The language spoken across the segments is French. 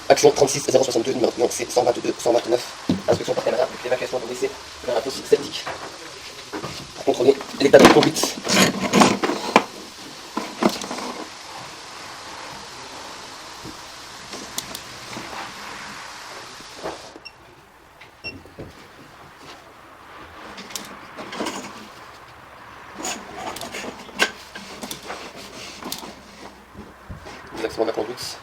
Action 36 062, numéro C 122 129. Inspection par caméra, l'évacuation de décès vers la fosse septique. Pour contrôler l'état de conduite. Les accidents de la conduite.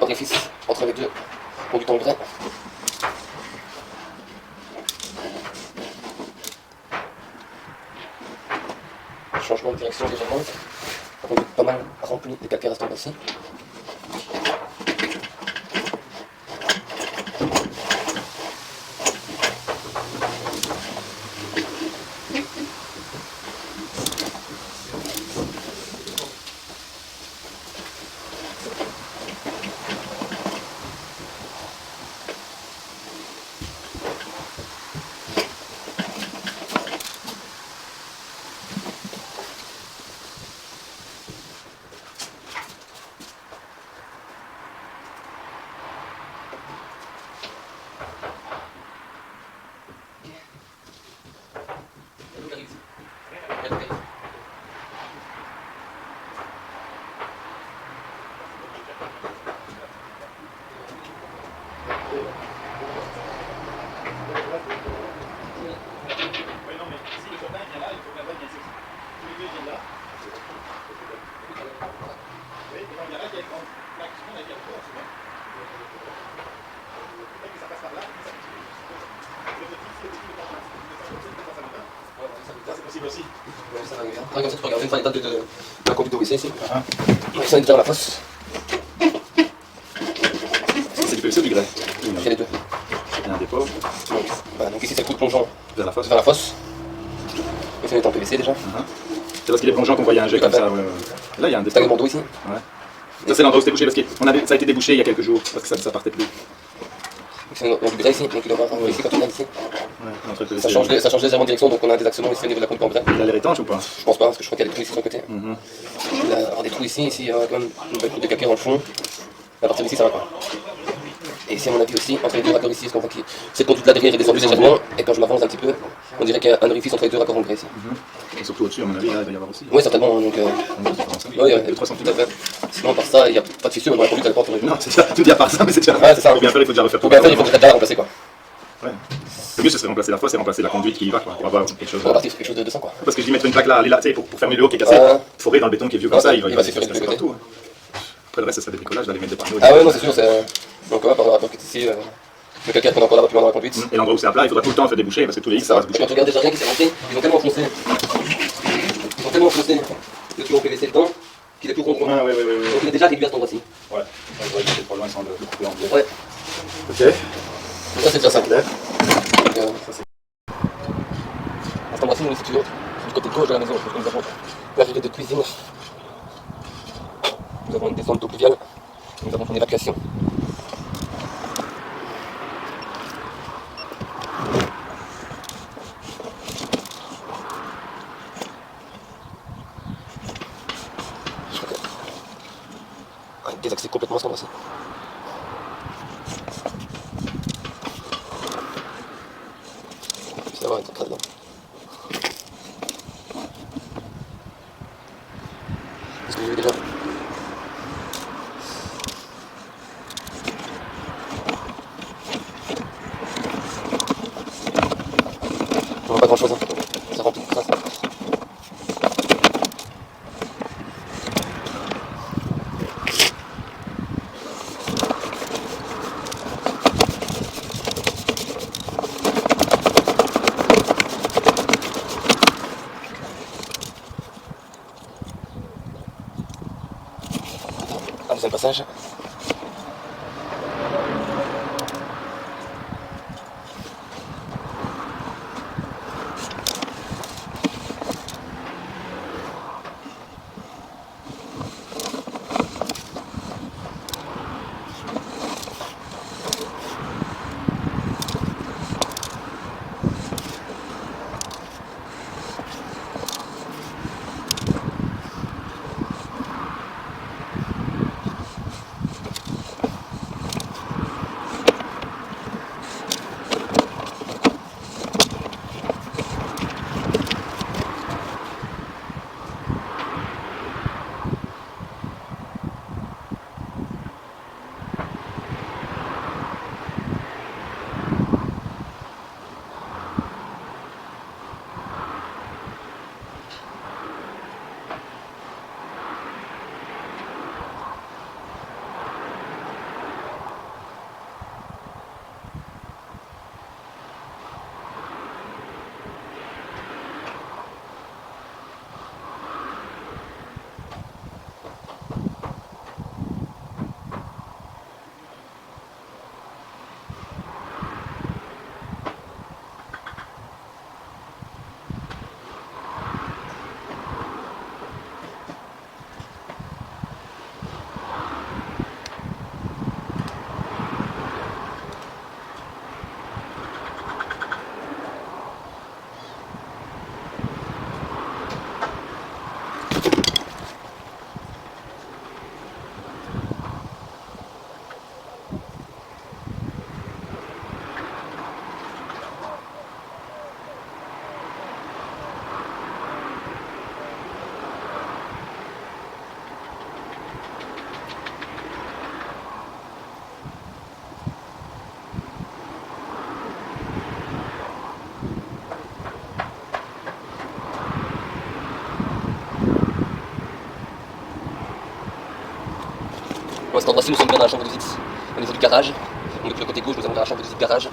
Orifice entre les deux conducteurs en vrai. Changement de direction légèrement. La conduite pas mal remplie, les calcaires restent ici. Aussi. Ouais, ça va bien. Après, comme ça, tu peux regarder une fois l'état de la conduite de WC ici. Ça est déjà dans la fosse. C'est du PVC ou du grès? Il y a les deux. Il y a un dépôt. Donc ici, c'est le coup de plongeon Vers la fosse. vers la fosse. Et ça est en PVC déjà. C'est parce qu'il est plongeant qu'on voyait un jet comme ça. Ouais. Là, il y a un T'as les dépôt. bandeaux ici. Ouais. Ça, c'est l'endroit où c'était bouché parce que ça a été débouché il y a quelques jours parce que ça partait plus. C'est du grès ici, donc il aura ici quand on regarde ici. Ouais, entre le PVC. Ça change légèrement de direction, donc on a un désaxement ici au niveau de la conduite en vrai. Il a l'air étanche ou pas? Je pense pas, parce que je crois qu'il y a des trous ici sur le côté. Il va y avoir des trous ici, il y aura quand même une belle couche de calcaire dans le fond. À partir d'ici, ça va pas. Et ici, à mon avis aussi, entre les deux raccords ici, parce qu'on voit que cette conduite-là derrière est descendue légèrement, et quand je m'avance un petit peu, on dirait qu'il y a un orifice entre les deux raccords en grès ici. Et surtout au-dessus, à mon avis, là, il va y avoir aussi. Oui, certainement, donc... Oui, 300 tout à fait. Sinon, par ça, il n'y a pas de fissure, mais la conduite, elle porte. Non, c'est ça. Tout dit à part ça, mais c'est déjà. Ouais, c'est ça. Pour bien faire, il faut déjà refaire tout. Pour bien faire, il faut déjà la remplacer, quoi. Ouais. Le mieux, ce serait remplacer la fosse et remplacer la conduite qui y va, quoi, pour avoir quelque chose. On va partir sur quelque chose de 200, quoi. Parce que je dis mettre une plaque là, tu sais, pour fermer le haut qui est cassé, forer dans le béton qui est vieux comme ça, il va se s'effeurer casser de partout. Après, le reste, ça serait des bricolages, d'aller mettre des panneaux. Ah ouais, non, c'est sûr, c'est... Donc, on va par le rapport qui est ici, le calcaire qu'on a encore là-bas, puis dans la conduite. Et l'endroit où c'est à plat, il faudra tout le temps faire déboucher parce que tous les X, ça va se boucher. Quand tu regardes déjà rien qui s'est rentré, ils ont tellement foncé. Ils ont tellement foncé le tuyau PVC dedans qu'il est plus rond. Ah, ouais. Donc il est déjà réduit à cet endroit-ci. Ouais, on va essayer de pas loin sans le couper en deux. Ouais. Ok. Donc ça c'est déjà ça. Clair. À cet endroit-ci, nous, si tu veux, du côté gauche de la maison, nous avons la rideau de cuisine. Nous avons une descente d'eau pluviale. Nous avons une évacuation. Désaxé complètement cet endroit-ci. Ça va être très bien. Qu'est-ce que j'ai vu déjà? On voit pas grand chose, hein. Ça remplit de traces. Un deuxième passage. endroit-ci, nous sommes bien dans la chambre de visite, au niveau du garage. Donc depuis le côté gauche, nous avons dans la chambre de visite garage.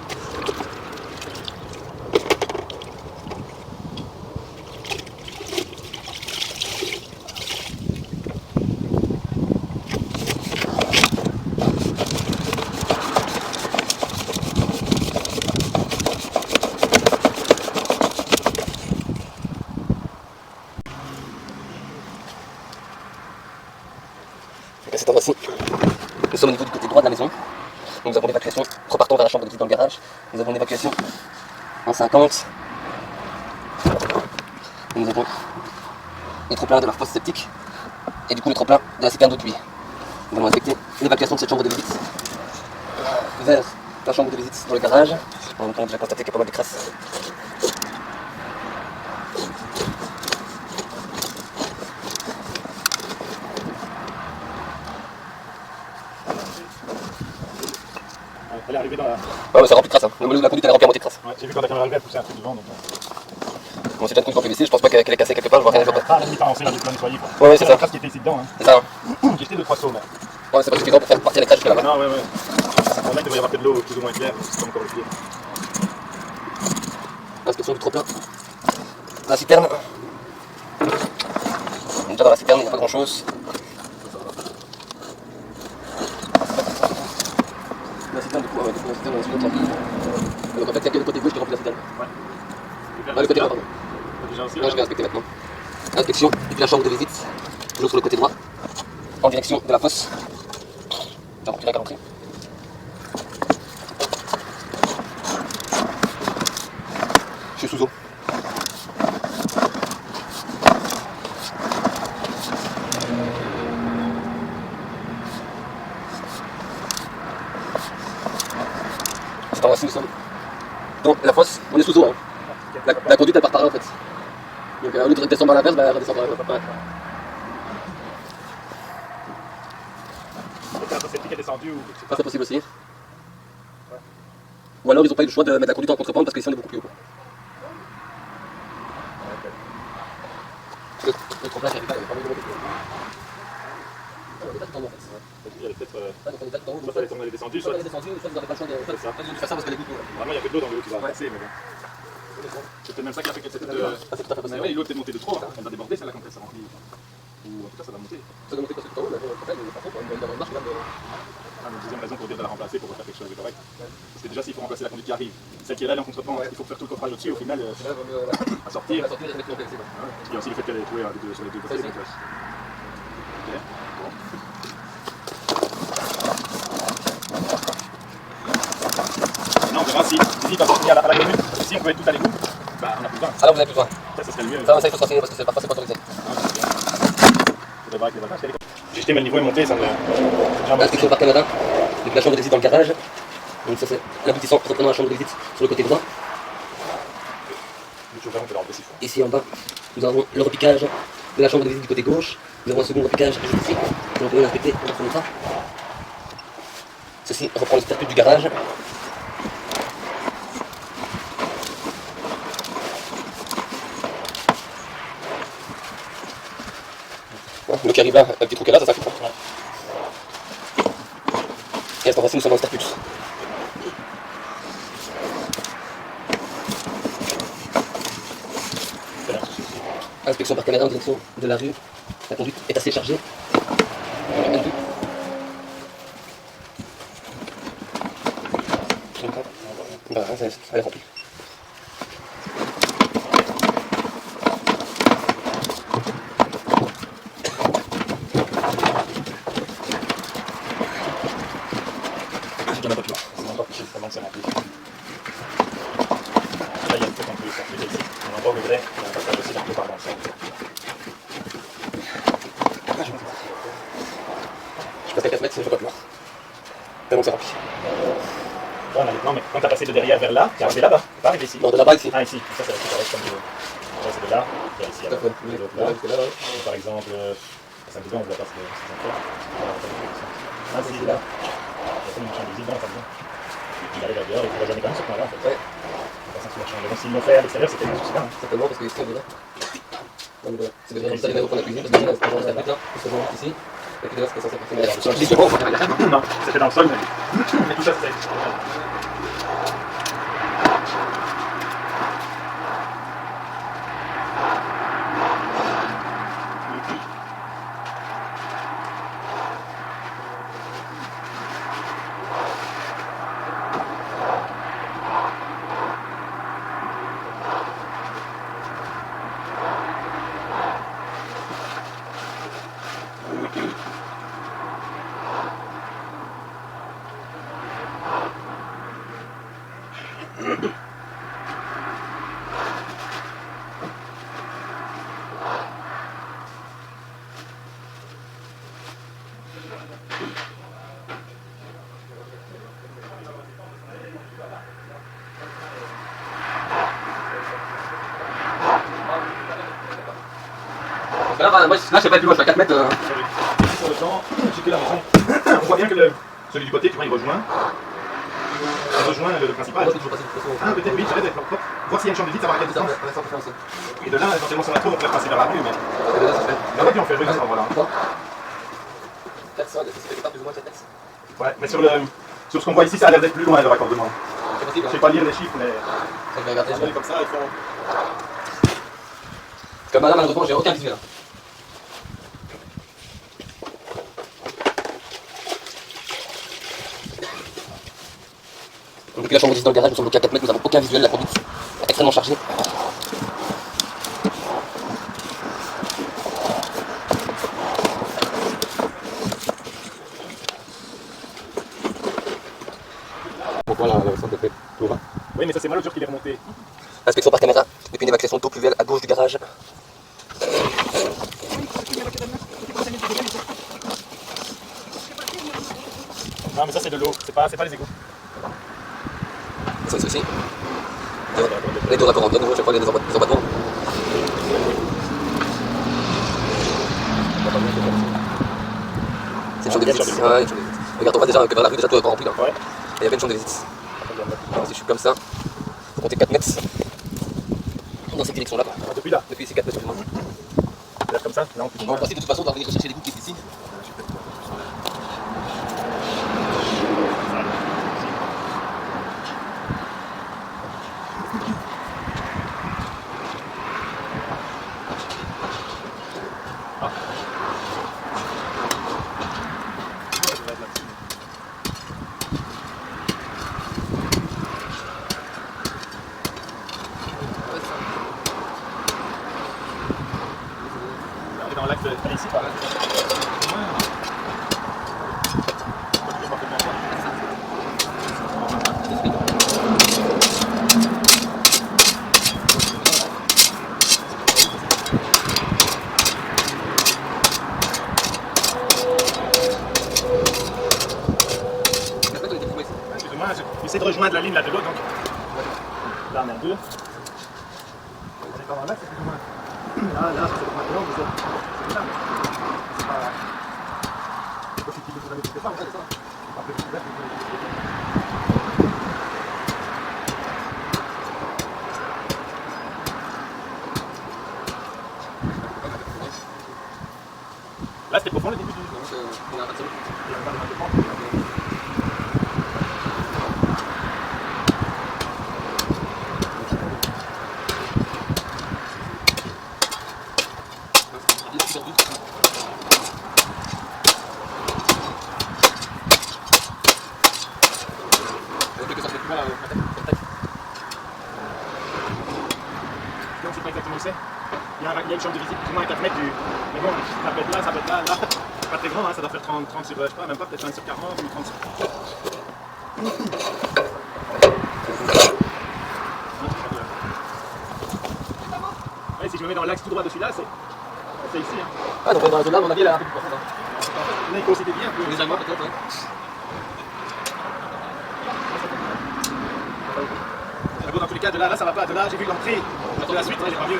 Donc à cet endroit-ci, nous sommes au niveau du côté droit de la maison. Donc nous avons l'évacuation, repartons vers la chambre de visite dans le garage. Nous avons l'évacuation en 50. Et nous avons les trop-pleins de la fosse septique et du coup le trop-plein de la citerne d'eau de pluie. Nous allons effectuer l'évacuation de cette chambre de visite vers la chambre de visite dans le garage. On a déjà constaté qu'il y a pas mal de crasses. Elle est arrivée dans la. Ouais, c'est rempli de traces. Hein. La conduite elle est remplie à moitié de traces. Ouais, j'ai vu quand la caméra arrivée, elle poussait un truc devant. Donc... Bon, c'est déjà une conduite en PVC, je pense pas qu'elle est cassée quelque part, je vois rien, je vois pas. Ah, la limite avancée, là, j'ai plein nettoyé quoi. Ouais, c'est ça. La trace qui était ici dedans. Hein. C'est ça. J'ai jeté 2-3 sauts là. Ouais, c'est pas suffisant pour faire partir les traces jusque là-bas. Non, ouais. Là, il devrait y avoir peut-être de l'eau plus ou moins claire, c'est encore le pied. Inspection du trop-plein. La citerne. Déjà dans la citerne, il n'y a pas grand-chose. La citerne, du coup, la citerne, on est remplie. Donc en fait, il y a que le côté gauche qui remplit la citerne. Ouais. Ah, le côté droit, pardon. Déjà aussi, Là, je vais inspecter maintenant. Inspection depuis la chambre de visite, toujours sur le côté droit, en direction de la fosse. J'ai rempli la carrosserie. Je suis sous eau. Cet endroit-ci, nous sommes dans la fosse, on est sous eau. Hein. La conduite elle part par là en fait. Donc au lieu de descendre par l'inverse, elle redescend par là. c'est qui est descendu ou. Ça c'est possible aussi. Ou alors ils n'ont pas eu le choix de mettre la conduite en contre-pente parce qu'ici on est beaucoup plus haut. Le trop-plein qui arrive là, il y a pas mal de monde. On est en fait. Il y a peut-être. Donc on est en haut. Soit elle est descendue, Soit soit. elle est descendue, soit vous n'avez pas le choix de faire ça. Vous faire ça parce qu'elle est beaucoup. Vraiment, il y a que de l'eau dans l'eau qui va passer, mais bon. C'est peut-être même ça qui a fait qu'elle s'était. Ah, c'est tout à fait Mais possible. oui, l'eau était montée de trop, hein. Elle va déborder celle-là quand elle s'est remplie. Ou en tout cas, ça va monter. Ça doit monter parce que tout en haut, mais en fait, il est pas trop. Il doit y avoir une marche quand même. Ah, mais deuxième raison pour dire de la remplacer pour faire quelque chose de correct. Parce que déjà, s'il faut remplacer la conduite qui arrive, celle qui est là, elle est en contre-temps, il faut faire tout le coffrage au-dessus, au final, à sortir. La sortie, elle est remettre en PVC. Il y a aussi le fait qu'elle est trouée sur les deux côtés. Donc, non, on verra si ils peuvent sortir à la commune. Si on pouvait tout aller où, bah on a plus besoin. Alors vous avez plus besoin. Ça serait le mieux. Ça, il faut se renseigner parce que parfois c'est pas autorisé. Faudrait voir avec les bagages. J'ai jeté, mais le niveau est monté, ça me. Inspection par caméra, donc la chambre de visite dans le garage. Donc ça c'est l'aboutissant reprenant la chambre de visite sur le côté droit. Ici en bas, nous avons le repiquage de la chambre de visite du côté gauche. Nous avons un second repiquage juste ici. Donc on peut l'inspecter, on va ça. Ceci reprend le statut du garage. Le qui arrive là, un petit trou qui est là, ça s'affiche. Et à ce moment-ci, nous sommes dans le statut. Inspection par caméra en direction de la rue. La conduite est assez chargée. Bah, elle est remplie. J'en ai pas plus loin. C'est encore quelque chose comment c'est rempli. Là, il y a peut-être un peu sorti ici. On a encore le vrai, on a pas passé un peu par l'ensemble. Je passe à 4 mètres, sinon je vois pas plus loin. Tellement c'est rempli. Non, mais quand tu as passé de derrière vers là, tu es arrivé là-bas, tu pas arrivé ici. Non, de là-bas ici. Ah, ici, ça c'est correct comme ça, c'est de là, vers ici. Alors, de l'autre là. Et par exemple, ça me dit on voit pas ce que c'est encore. Ah, c'est là. Il y a comme une chambre d'usine, non, ça me dit. Il arrive à dehors, il faut jamais quand même ce point-là en fait. Ouais. Donc s'ils l'ont fait à l'extérieur, c'était juste là. Certainement parce que ici on est là. C'est déjà comme ça, il va reprendre la cuisine parce que là, c'est ce genre de là, ici. Et puis d'ailleurs, c'était censé appartenir à la Sol. sol. Non, c'était dans le sol, mais tout ça, c'était. Là, moi, là, je sais pas plus loin, je suis à 4 mètres. Sur le plan, j'ai que la maison. On voit bien que celui du côté, tu vois, il rejoint. Il rejoint le principal. Ah, peut-être, oui, j'arrête d'être propre. Voir s'il y a une chambre de vide, savoir à quelle distance. Et de là, éventuellement, sur la tour, on pourrait passer vers la rue, mais. Et de là, ça fait. Là, on fait rue à cet endroit-là. 400, ça fait pas plus ou moins 4 mètres. Ouais, mais sur ce qu'on voit ici, ça a l'air d'être plus loin le raccordement. C'est possible. Je sais pas lire les chiffres, mais. Ça va regarder. Comme ça, ils font. Comme là, malheureusement, j'ai aucun visuel. Donc, depuis la chambre 10 dans le garage, nous sommes bloqués à 4 mètres, nous n'avons aucun visuel, la conduite est extrêmement chargée. Donc voilà, le centre de fait tout va. Oui, mais ça, c'est moi l'autre jour qu'il est remonté. Inspection par caméra, depuis une évacuation d'eau pluviale à gauche du garage. Non, mais ça, c'est de l'eau, c'est pas les égouts. Ça, c'est ici. Les deux rapports en bien, je crois qu'il y a des embattements. C'est une chambre de visite. Ouais, une chambre de visite. Regarde, on voit déjà que vers la rue, déjà tout est encore rempli là. Ouais. Et il y avait une chambre de visite. Alors, si je suis comme ça, faut compter 4 mètres. Dans cette direction là. Depuis là. Depuis ici 4 mètres. Là, comme ça, là, on peut. Bon, en principe, de toute façon, on va venir rechercher les bouts qui est ici. On est dans l'axe de ici, par là. J'essaie de rejoindre la ligne là de l'autre, donc là on est à 2. On est pas dans l'axe, c'est plus ou moins. Là, c'est maintenant, vous êtes. C'est là. C'est pas. C'est pas possible de vous mettre pas, c'est ça. Après, vous pouvez. Là, c'était profond le début du. Il y a pas de Non, c'est pas exactement où c'est. Il y a une chambre de visite plus ou moins à 4 mètres du. Mais bon, ça peut être là, ça peut être là, là. C'est pas très grand, hein, ça doit faire 30 sur, je sais pas, même pas, peut-être 20 sur 40 ou 30 sur. Ouais, si je me mets dans l'axe tout droit de celui-là, c'est ici. Hein. Ah, donc dans la zone là, à mon avis, elle est un peu plus profonde. Hein. Là, il faut aussi des biens. Les Allemands, peut-être, ouais. Dans tous les cas, de là, ça va pas. De là, j'ai vu l'entrée. De la suite, j'ai pas vu.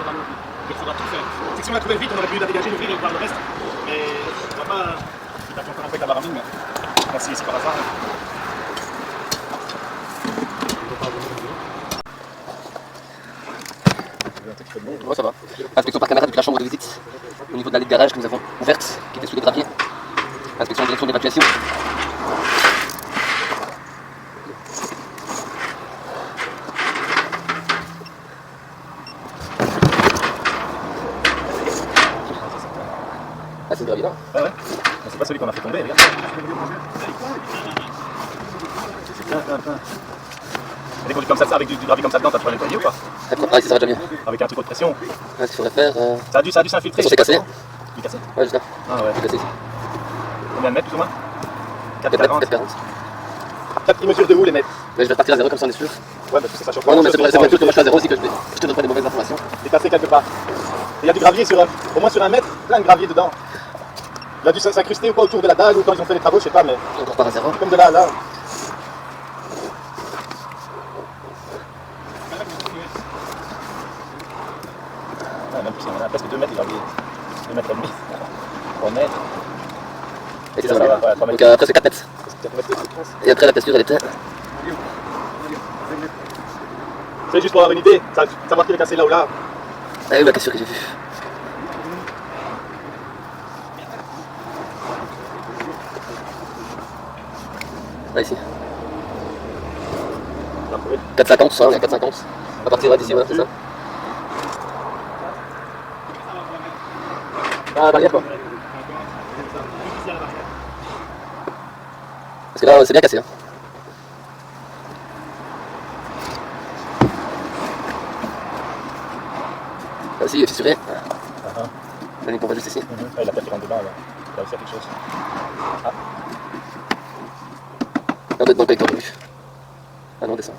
Il faudra tout faire. C'est que si on a trouvé vite, on aurait pu la dégager, l'ouvrir et voir le reste. Mais on va pas. Il tape encore un peu avec la barabine, mais. Bon, si, c'est par hasard. Ouais, ça va. Inspection par caméra depuis la chambre de visite. Au niveau de l'allée de garage que nous avons ouverte, qui était sous les graviers. Inspection direction d'évacuation. Ah, c'est le gravier là. Ah ouais. C'est pas celui qu'on a fait tomber, regarde. C'est plein. Et des conduits comme ça, avec du gravier comme ça dedans, t'as pas nettoyé ou pas? Ah, ici ça va déjà mieux. Avec un truc de pression. Ah, ce qu'il faudrait faire. Ça a dû s'infiltrer. Ça s'est cassé. Il est cassé? Ouais, juste là. Ah ouais. C'est cassé ici. Combien de mètres plus ou moins? 4,40. 4, ils mesurent de où les mètres? Mais je vais repartir à zéro comme ça on est sûr. Ouais, bah ça change pas. Ouais, non, mais c'est pour être sûr que moi je suis à zéro aussi que je te donne pas des mauvaises informations. C'est cassé quelque part. Et il y a du gravier au moins sur 1 mètre, plein de gravier dedans. Il a dû s'incruster ou pas autour de la dalle ou quand ils ont fait les travaux, je sais pas, mais. On repart à zéro. Comme de là à là. Ah, même plus, on a presque 2 mètres de gravier. 2 mètres et demi. 3 mètres. Et ça va bien. Ouais, 3 Donc mètres. après c'est 4 mètres. Et après la texture elle était. C'est juste pour avoir une idée, savoir qu'il est cassé là ou là. Ah oui, la texture que j'ai vue. Là ici. 4,50, ça, on est à 4,50. À partir d'ici, voilà, c'est ça. Ah, barrière quoi. Parce que là, c'est bien cassé. Hein. Là aussi, il est fissuré. Là, on voit juste ici. Ah, il a peut-être rentré dedans, là. Il a aussi quelque chose. Ah. Là, on doit être dans le collecteur de vue. Ah non, on descend.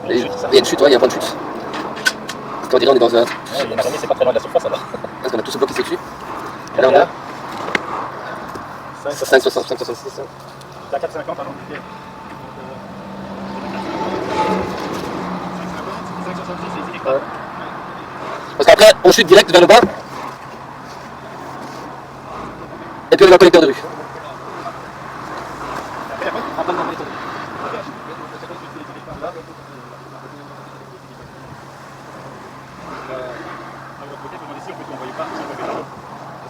Il y a une chute, ça. Il y a une chute, ouais, il y a un point de chute. Parce qu'on dirait on est dans un. Ouais, il y a une araignée, c'est pas très loin de la surface alors. Parce qu'on a tout ce bloc qui s'est dessus. Et là, on a 5,66. T'as 4,50 pardon. Ouais. Parce qu'après, on chute direct vers le bas. Et puis on est dans le collecteur de rue.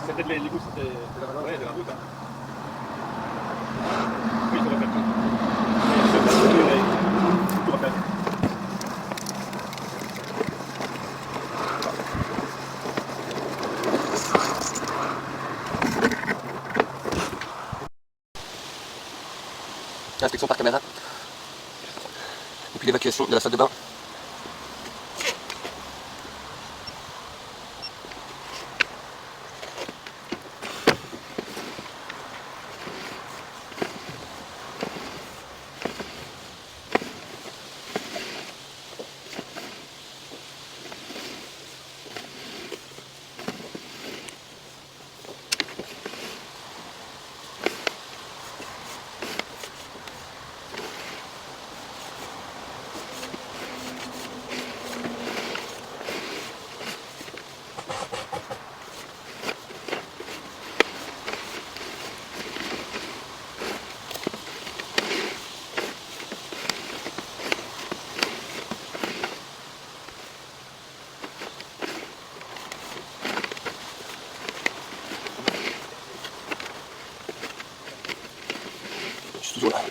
C'est peut-être les goûts de la route. Oui, il faudrait faire tout. Inspection par caméra. Et puis l'évacuation de la salle de bain. Je suis toujours là.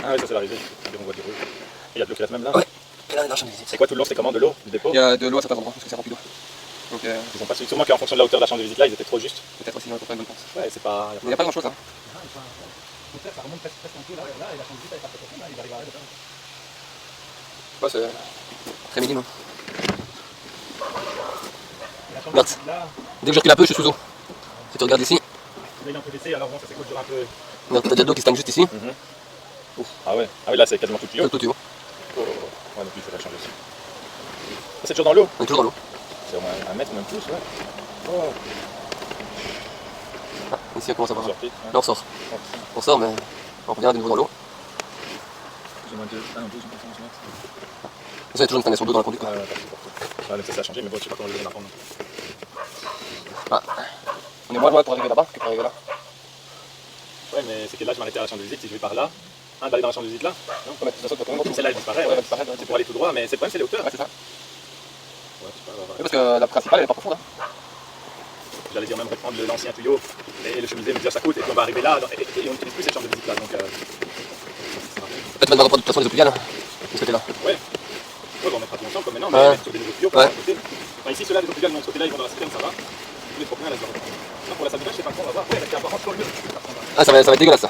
Ah oui, ça c'est l'arrivée. On voit du rouge. Et il y a de l'eau qui reste même là. Ouais. Et là, on est dans la chambre de visite. C'est quoi tout le long? C'est comment de l'eau du dépôt? Il y a de l'eau à certains endroits parce que c'est rempli d'eau. Donc, Ils ont pas su. Sûrement qu'en fonction de la hauteur de la chambre de visite là, ils étaient trop justes. peut-être aussi, on peut faire une bonne pense. Ouais, c'est pas. Il n'y a pas grand chose, hein. Ça remonte presque un peu là, et la chambre de visite elle est pas très profonde, là, ils arrivent à aller dedans. Ouais, c'est très minime. Regarde. Dès que je recule un peu, je suis sous eau. Si tu regardes ici, Là, il est un peu baissé, alors bon, ça s'écoule toujours un peu. regarde, t'as déjà de l'eau qui stagne juste ici. Ouf. Ah ouais. Ah oui, là, c'est quasiment tout tuyau. Tout tuyau. Oh. Ouais, donc il faudrait changer aussi. Ah, c'est toujours dans l'eau. On est toujours dans l'eau. C'est au moins 1 mètre, même plus, ouais. Oh. Ah, ici, on commence à voir. Sorti, ouais. Là, on sort. On sort, mais on revient de nouveau dans l'eau. J'ai moins 2, 1 ou 12, 11 mètres. Ça, il y a toujours une stagnation d'eau dans la conduite. Ouais, ça a changé, mais bon, je sais pas comment je vais l'apprendre. Ah. On est moins loin pour arriver là-bas que pour arriver là. Ouais, mais c'est que là, je m'arrêtais à la chambre de visite. Si je vais par là, d'aller dans la chambre de visite là, non. Ouais, mais ça saute pas trop. Celle-là, elle disparaît. Ouais, elle disparaît, ouais. C'est pour aller tout droit, mais c'est le problème, c'est les hauteurs. Ouais, c'est ça. Ouais, je sais pas, Oui, parce que la principale, elle est pas profonde. Hein. J'allais dire même reprendre l'ancien tuyau et le chemiser, me dire ça coûte, et puis on va arriver là, et on n'utilise plus cette chambre de visite là. Donc, Peut-être même dans reprendre de toute façon les eaux pluviales. De ce côté-là. ouais, on mettra tout ensemble comme maintenant, Ouais. mais sur des nouveaux tuyaux pour Ouais. à côté. Enfin, ici, ceux-là, les eaux pluviales, non, de ce côté-là, ils vont dans la citerne, ça va. Les trop bien, là, je vais reprendre. Non, pour la salle de bain, je sais pas trop, on va voir. Ouais, parce qu'apparemment, sur le mur. Ah, ça va être dégueulasse ça.